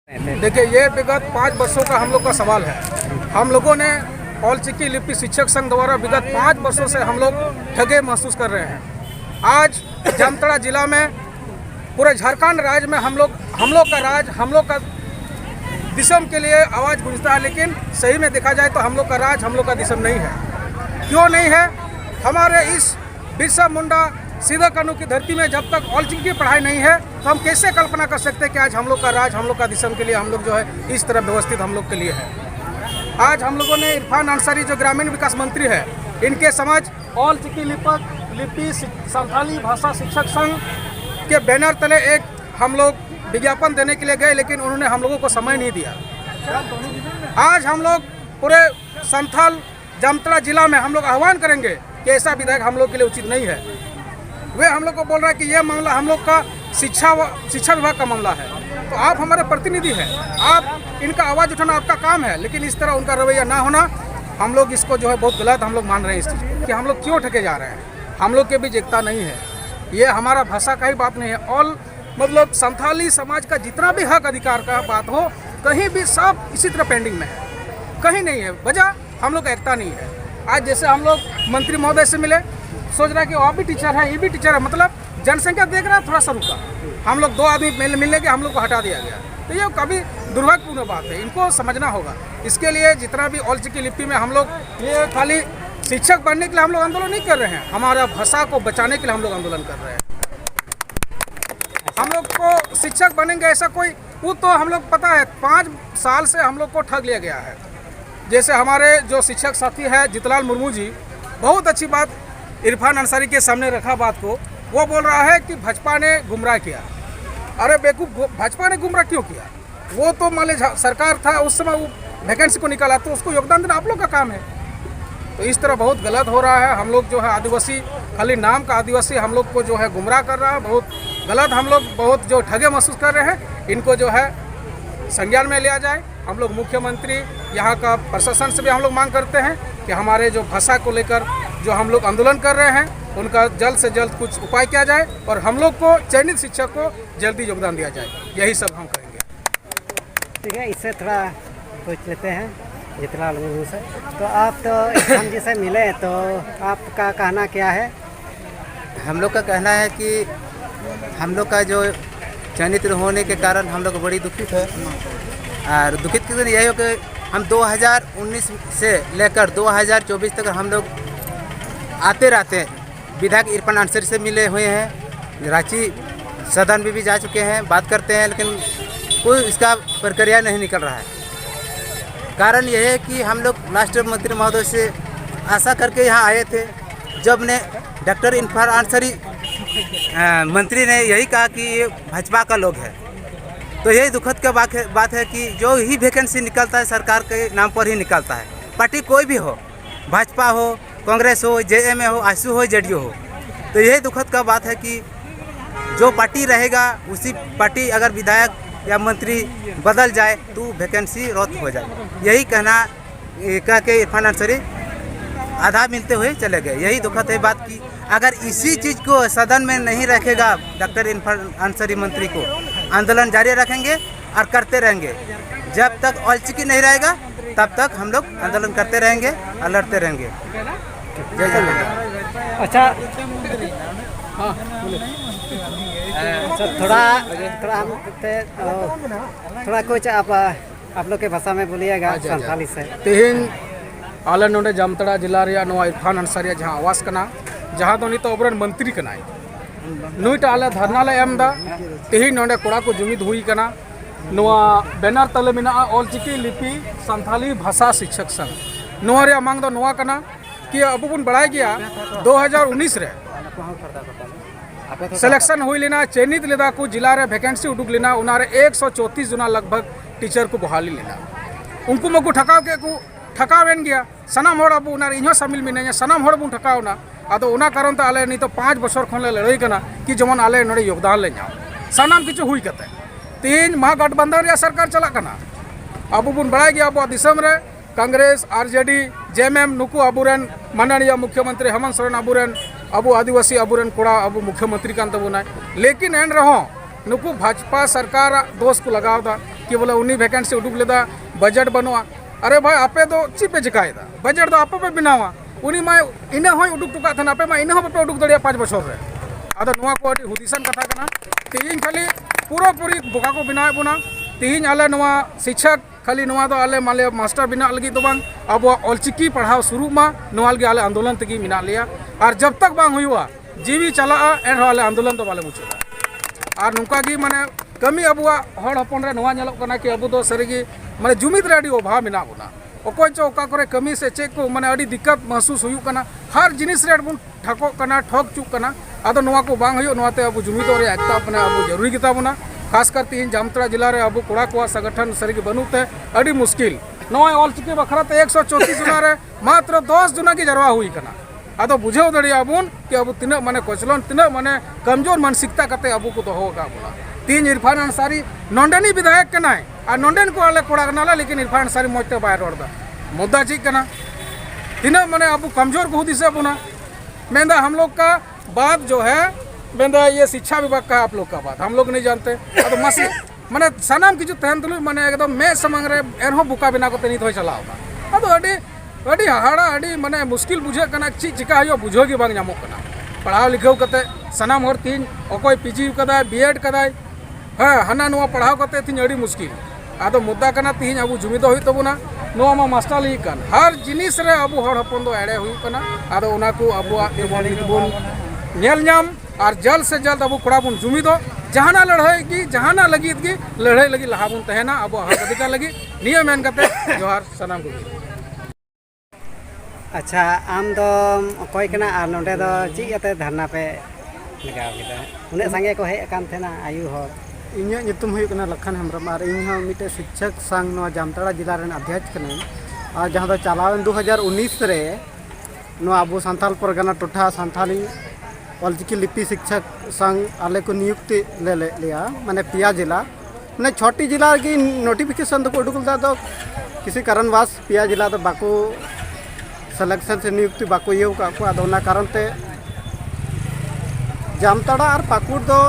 देखिए, ये विगत 5 वर्षों का हम लोग का सवाल है। हम लोगों ने ऑल चिकी लिपि शिक्षक संघ द्वारा विगत 5 वर्षों से हम लोग ठगे महसूस कर रहे हैं। आज जामताड़ा जिला में, पूरे झारखंड राज्य में हम लोग का दिसम के लिए आवाज़ गूंजता है, लेकिन सही में देखा जाए तो हम लोग का राज, हम लोग का दिसम नहीं है। क्यों नहीं है? हमारे इस बिरसा मुंडा सीधा कानू की धरती में जब तक ऑल चिकी की पढ़ाई नहीं है, तो हम कैसे कल्पना कर सकते हैं कि आज हम लोग का राज, हम लोग का दिसम के लिए हम लोग जो है इस तरह व्यवस्थित हम लोग के लिए है। आज हम लोगों ने इरफान अंसारी जो ग्रामीण विकास मंत्री है, इनके समझ ऑल चिकी लिपि संथाली भाषा शिक्षक संघ के बैनर तले एक हम लोग विज्ञापन देने के लिए गए, लेकिन उन्होंने हम लोगों को समय नहीं दिया। आज हम लोग पूरे संथाल जामताड़ा जिला में हम लोग आह्वान करेंगे कि ऐसा विधायक हम लोग के लिए उचित नहीं है। वे हम लोग को बोल रहा है कि यह मामला हम लोग का शिक्षा विभाग का मामला है, तो आप हमारे प्रतिनिधि हैं, आप इनका आवाज़ उठाना आपका काम है, लेकिन इस तरह उनका रवैया ना होना, हम लोग इसको जो है बहुत गलत हम लोग मान रहे हैं। इस चीज़ कि हम लोग क्यों ठगे जा रहे हैं, हम लोग के बीच एकता नहीं है। ये हमारा भाषा का ही बात नहीं है, ऑल मतलब संथाली समाज का जितना भी हक अधिकार का बात हो, कहीं भी सब इसी तरह पेंडिंग में है, कहीं नहीं है। वजह हम लोग का एकता नहीं है। आज जैसे हम लोग मंत्री महोदय से मिले, सोच रहा है कि आप भी टीचर है, ये भी टीचर है, मतलब जनसंख्या देख रहा है, थोड़ा सा रुका। हम लोग 2 आदमी मिलने के हम लोग को हटा दिया गया, तो ये काफ़ी दुर्भाग्यपूर्ण बात है, इनको समझना होगा। इसके लिए जितना भी ऑल चिकी लिपि में हम लोग ये खाली शिक्षक बनने के लिए हम लोग आंदोलन नहीं कर रहे हैं, हमारा भाषा को बचाने के लिए हम लोग आंदोलन कर रहे हैं। हम लोग को शिक्षक बनेंगे ऐसा कोई, वो तो हम लोग पता है 5 साल से हम लोग को ठग लिया गया है। जैसे हमारे जो शिक्षक साथी है जितलाल मुर्मू जी, बहुत अच्छी बात इरफान अंसारी के सामने रखा बात को। वो बोल रहा है कि भाजपा ने गुमराह किया। अरे बेवकूफ़, भाजपा ने गुमराह क्यों किया? वो तो मान लीजिए सरकार था उस समय, वो वैकेंसी को निकाला, तो उसको योगदान देना आप लोग का काम है। तो इस तरह बहुत गलत हो रहा है। हम लोग जो है आदिवासी, खाली नाम का आदिवासी हम लोग को जो है गुमराह कर रहा है, बहुत गलत। हम लोग बहुत जो ठगे महसूस कर रहे हैं, इनको जो है संज्ञान में लिया जाए। हम लोग मुख्यमंत्री, यहाँ का प्रशासन से भी हम लोग मांग करते हैं कि हमारे जो भाषा को लेकर जो हम लोग आंदोलन कर रहे हैं, उनका जल्द से जल्द कुछ उपाय किया जाए और हम लोग को चयनित शिक्षक को जल्दी योगदान दिया जाए। यही सब हम करेंगे। ठीक है, इससे थोड़ा पूछ लेते हैं जितलाल मुर्मू से। तो आप तो इरफान जी से मिले, तो आपका कहना क्या है? हम लोग का कहना है कि हम लोग का जो चयनित होने के कारण हम लोग बड़ी दुखित है। और दुखित की वजह यही हो कि हम 2019 से लेकर 2024 तक हम लोग आते रहते विधायक इरफान अंसारी से मिले हुए हैं, रांची सदन में भी जा चुके हैं, बात करते हैं, लेकिन कोई इसका प्रक्रिया नहीं निकल रहा है। कारण यह है कि हम लोग राष्ट्रीय मंत्री महोदय से आशा करके यहाँ आए थे, जब ने डॉक्टर इरफान अंसारी मंत्री ने यही कहा कि ये भाजपा का लोग है। तो यही दुखद का बात है कि जो ही वैकेंसी निकलता है सरकार के नाम पर ही निकलता है। पार्टी कोई भी हो, भाजपा हो, कांग्रेस हो, जेएमए हो, आसू हो, जेडीयू हो, तो यही दुखद का बात है कि जो पार्टी रहेगा उसी पार्टी अगर विधायक या मंत्री बदल जाए तो वैकेंसी रद्द हो जाए। यही कहना कह के इरफान अंसारी आधा मिलते हुए चले गए। यही दुखद है बात की अगर इसी चीज़ को सदन में नहीं रखेगा डॉक्टर इरफान अंसारी मंत्री को, आंदोलन जारी रखेंगे और करते रहेंगे। जब तक ऑल चिकी नहीं रहेगा तब तक हम लोग आंदोलन करते रहेंगे और लड़ते रहेंगे। जय जय। अच्छा, थोड़ा कुछ आप लोग के भाषा में बोलिएगा संथाली से। तेहन आले नोडे जामताड़ा जिला रे नोआ इरफान अंसारी जहाँ आवास कना, जहाँ तो नित अबरन मंत्री कनाय, नुईटा आले धरना ले एमदा। तेहन नोडे कोड़ा को जुमिद हुई कना, नोआ बैनर तले मिना ऑल चिकी लिपि संथाली भाषा शिक्षक संघ। नोआ रे मांग दो नोआ कना कि अब बन बढ़ाई गया 2019 रे सिलेक्शन हुई लेना, चयनित लेदा को जिला रे वैकेंसी उडुक लेना, उनारे 134 जना लगभग टीचर को बहाली लेना। उनको मको ठकाव के को ठकावेन गया सनाम हड़ अब उनार इहो शामिल मिने सनाम हड़ बुन ठकावना। आदो उना कारण आले नहीं तो 5 बछर खन ले लड़ाई कना कि जमन आले नोडे योगदान ले नाम सनाम किछु हुई कते। तीन महागठबंधन या सरकार चला कना, अब बुन बढ़ाई गया अब दिसम रे कांग्रेस, आरजेडी, जेएमएम नुकु अबुरेन माननीय मुख्यमंत्री हेमंत सोरेन अबुरेन अबु आदिवासी अबुरेन कोड़ा अबु मुख्यमंत्री कान तबुना। लेकिन एन रहो नुकु भाजपा सरकार दोष को लगाव दा। कि बोले उन्हीं वैकेंसी उडुक लेदा बजट बनवा अरे भाई आपे तो ची पे चिकायदा बजट तो आपे पे बनावा उनी मा इना होय उडुक टुका थन आपे मा इना हो पे उडुक दड़िया 5 बछर रे आदो नोआ को अडी हुदिसन कथा कना तीन खाली पूरा पूरी बोका को बनाए बुना तीन आले नोआ शिक्षक खाली नोआ दो आले माले मास्टर बिना लगी तो बांग अब ऑलचिकी पढ़ाव शुरू मा नोआ लगी आले आंदोलन तकी मिना लिया और जब तक बांग हुआ जीवी चला एन आले आंदोलन तो बाले मुचा और नुका की माने कमी अबुआ हड़ हपन रे नोआ नेलोक कना कि अबु दो सरीगी माने जुमिद रे अडी अभाव मिना बुना अकोय चो ओका करे कमी से चेक को माने अडी दिक्कत महसूस हुयु कना हर जिनिस रे बुन ठको कना ठग चुक कना आदो नोआ को बांग हुयु नोआते अब जुमिद रे एकता अपने अब जरूरी गिता बुना खासकर तीन जामतड़ा जिला रे अब कोड़ा को संगठन सरीगी बनुते अडी मुश्किल नोय ऑलचिकी बखराते 134 जुना रे मात्र 10 जुना की जरवा हुई कना आदो बुझेव दड़िया बुन कि अब तिना माने कोचलन तिना माने कमजोर मानसिकता कते अब को दोहो का बुना तीन इरफान अंसारी नोंडनी विधायक कनाय और नोंडन को आले कोड़ा कनाला लेकिन इरफान अंसारी मोजते बाय रोडदा मुद्दा ची कना तिना माने अब कमजोर को दिसे बुना मेंदा हम लोग का बात जो है मेंदा ये शिक्षा विभाग का आप लोग का बात हम लोग नहीं जानते अब मस माने सनाम की जो तहन तुलु माने एकदम मैं समंग रे एरहो बुका बिना को तनी थोय चला होगा अब अडी हाड़ा अडी माने मुश्किल बुझे कना ची चिका हयो बुझोगी बांग नामो कना पढ़ाव लिखाव कते सनाम हर तीन अकोय पीजी कदाय बीएड कदाय हाँ हना नुआ पढ़ाव कते तीन अडी मुश्किल आदो मुद्दा कना तीन अब जुमिदो हुई तबुना नुआ मा मास्टर ली कन हर जिनिस रे अब हड़ हपन दो एड़े हुई कना आदो उना को अबुआ बोन नेल नाम और जल्द से जल्द अब कोड़ा बुन जुमिदो जहाना लड़ाई की जहाना लगी की लड़ाई लगी लहा बुन तहना अब हक अधिकार लगी नियम मेन कते जोहार सनाम को अच्छा आम दो कोई कना आर नोंडे दो ची कते धरना पे लगाव किदा उन्हें संगे को हेज कान थेना आयु हो इᱧᱟᱹᱜ ᱧᱩᱛᱩᱢ ᱦᱩᱭᱩᱜ ᱠᱟᱱᱟ ᱞᱟᱠᱷᱟᱱ ᱦᱮᱢᱵᱨᱚᱢ ᱟᱨ ᱤᱧ ᱦᱚᱸ ᱢᱤᱫᱴᱮᱡ ᱥᱤક્ષક ᱥᱟᱝ ᱱᱚᱣᱟ ᱡᱟᱢᱛᱟᱲᱟ ᱡᱤᱞᱟ ᱨᱮᱱ अध्यक्ष ᱠᱟᱹᱱᱟᱹᱧ ᱟᱨ ᱡᱟᱦᱟᱸ ᱫᱚ ᱪᱟᱞᱟᱣᱮᱱ 2019 ᱨᱮ ᱱᱚᱣᱟ ᱟᱵᱚ ᱥᱟᱱᱛᱟᱞ ᱯᱚᱨᱜᱟᱱᱟ ᱴᱚᱴᱷᱟ ᱥᱟᱱᱛᱟᱞᱤ ऑलचिकी लिपि शिक्षक संघ आले को नियुक्ति ले लिया मैंने पिया जिला मैंने छोटी जिला की नोटिफिकेशन तो उडुक लदा तो किसी कारणवश पिया जिला तो बाको सिलेक्शन से नियुक्ति बाको ये का अदोना कारण ते जामताड़ा और पाकुड़ दो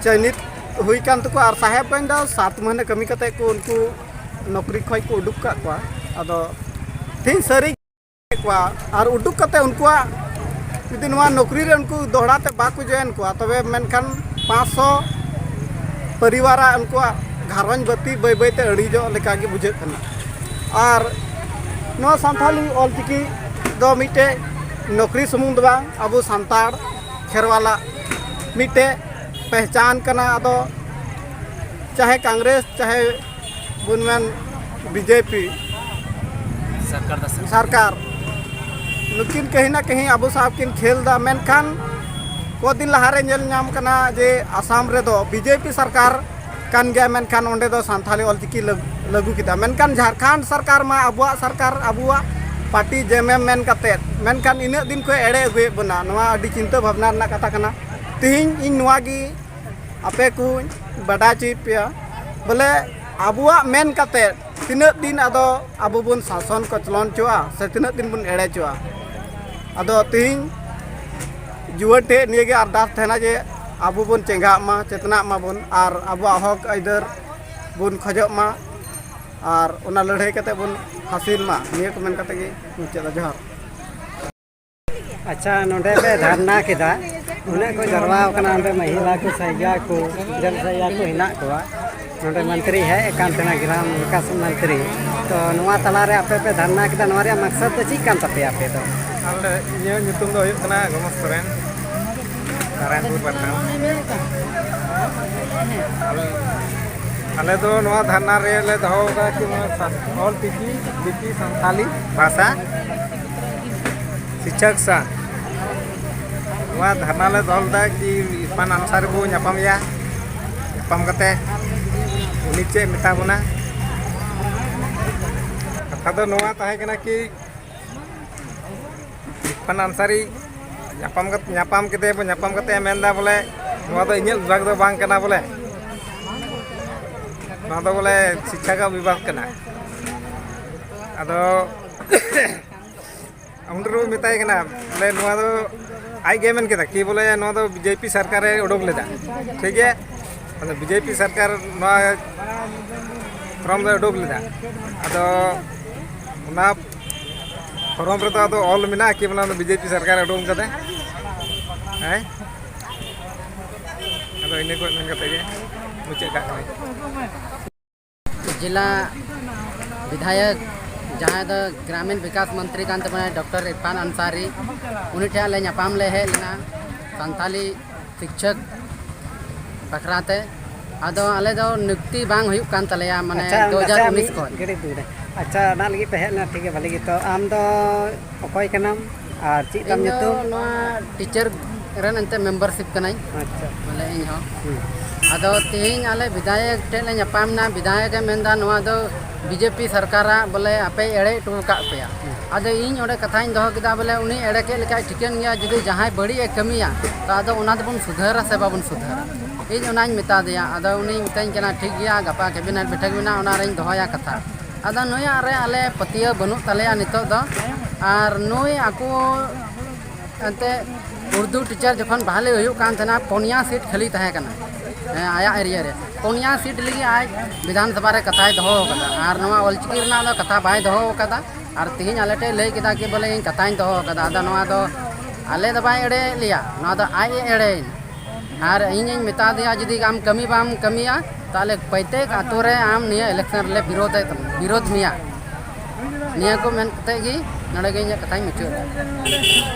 चयनित हुई कान तो और साहेब बन दा 7 महीने कमी करते को उनको नौकरी खोई को उडुक का अदो तीन सरी और उडुक करते उनको जुदी नौकरी रे उनको दोहराते बाको जॉइन को तबे मेनखान 500 परिवार उनको घारवंज बत्ती बै बैते अड़ीजो लेका के बुझे कना और नवा सान्थाली ऑलचिकी दो मिटे नौकरी सुमुंग दबा अबो सांताड़ खेरवाला मिटे पहचान कना अदो चाहे कांग्रेस चाहे बुनमैन बीजेपी सरकार नुकिन कहीं ना कहीं अबो साहब किन खेल दा मेनखान को दिन लहारे नेल नाम कना जे आसाम रे दो बीजेपी सरकार कान गया मेनखान ओंडे दो सान्थाली ऑलचिकी लागू किदा मेनखान झारखंड सरकार मा अबुआ सरकार अबुआ पार्टी जेएमएम मेन कते मेनखान इन दिन को एड़े हुए बना नवा अडी चिंता भावना ना कथा कना तिहिं इन नवा गी आपे को बड़ा चिपिया बोले अबुआ मेन कते तीना दिन अदो अबो बुन शासन को चलन चुआ से तीना दिन बुन एड़े चुआ अदो तिहिं जुआ टे निये अरदास थेना जे अबो बुन चेंगा मा चेतना मा बुन और अबो हक इधर बुन खजो मा और उना लड़ाई कते बुन हासिल मा निये को मेन कते गे मुचादा जोहार अच्छा नोंडे पे धरना किदा उन्हें को जरवाव कना नोंडे महिला को सैया को जन सैया को हिना को नोंडे मंत्री है एकांतना ग्राम विकास मंत्री तो नवा तला रे आपे पे धरना किदा नवा रे मकसद तो ची कान तपे आपे तो आले इᱧ ᱧᱩᱛᱩᱢ ᱫᱚ ᱦᱩᱭᱩᱜ ᱠᱟᱱᱟ ᱜᱚᱢᱚᱥ ᱥᱚᱨᱮᱱ नारायणपुर पटना आले दो नवा धरना रे ले दहो का कि ऑलचिकी लिपि संथाली भाषा शिक्षक संघ नवा धरना ले दहलदा कि इरफान अंसारी बो ᱧᱟᱯᱟᱢ या ᱧᱟᱯᱟᱢ कते उनी चे मेता बोना कथा दो नवा ताहे कना कि इरफान अंसारी ᱧᱟᱯᱟᱢ कते मेनदा बोले नवा दो इᱧ विभाग दो बांग कना बोले नवा दो बोले शिक्षा का विभाग कना अदो उनरो मेताय कना बोले नवा दो आई गे मेन केदा कि बोले नवा दो बीजेपी सरकार उडोक लेदा ठीक है अदो बीजेपी सरकार नवा फॉर्म दो उडुक लेदा अदो उना फॉर्म रे तो अदो ऑल मिना कि बोला बीजेपी सरकार उडुक कदे है अदो इने को मेन कते गे मुचे का जिला विधायक जहाँ दो ग्रामीण विकास मंत्री कान तबने डॉक्टर इरफान अंसारी उन्हीं ठे ले नापाम ले है लेना संथाली शिक्षक बखराते अदो आले दो नियुक्ति बांग हुई कान तलेया माने 2019 को अच्छा ना लगी पे ना ठीक है भले की तो आम दो अकोय कनाम और ची तम तो नवा टीचर रन अंते मेंबरशिप कनाई अच्छा बोले इन हो अदो तेहिं आले विधायक ठे ले नापाम ना विधायक मेंदा नवा दो बीजेपी सरकार बोले आपे एड़े टूल का पेया अदो इन ओडे कथाई दो किदा बोले उनी एड़े के लेका ठिकन गया जुदी जहां बड़ी ए कमिया तो अदो उना दबन सुधारा से बाबन सुधारा इन उनाኝ मेता दिया अदो उनी मिताኝ कना ठीक गया गपा कैबिनेट बैठक बिना उना रेñ दोहया कथा अदो नोया रे आले पतिया बनु तलेया नितो दो और नोय आको अंते उर्दू टीचर जखन बहाले हुई कान थना पोनिया सीट खाली तहे कना आया एरिया रे पोनिया सीट लगी आज विधानसभा रे कथाय दोहो कदा और नवा ऑलचिकी रना दो कथा बाय दोहो कदा और तिहिं आलेटे लई किदा कि बोले इन कथाኝ दोहो कदा अदा नवा दो आले दो बाय एड़े लिया नवा दो आय एड़े और इन मेता दिया जुदी आम कमी बाम कमिया ताले प्रत्येक आतो रे आम निया इलेक्शन ले विरोध मिया निया को मेन कते गी नडे गे कथाኝ मुचो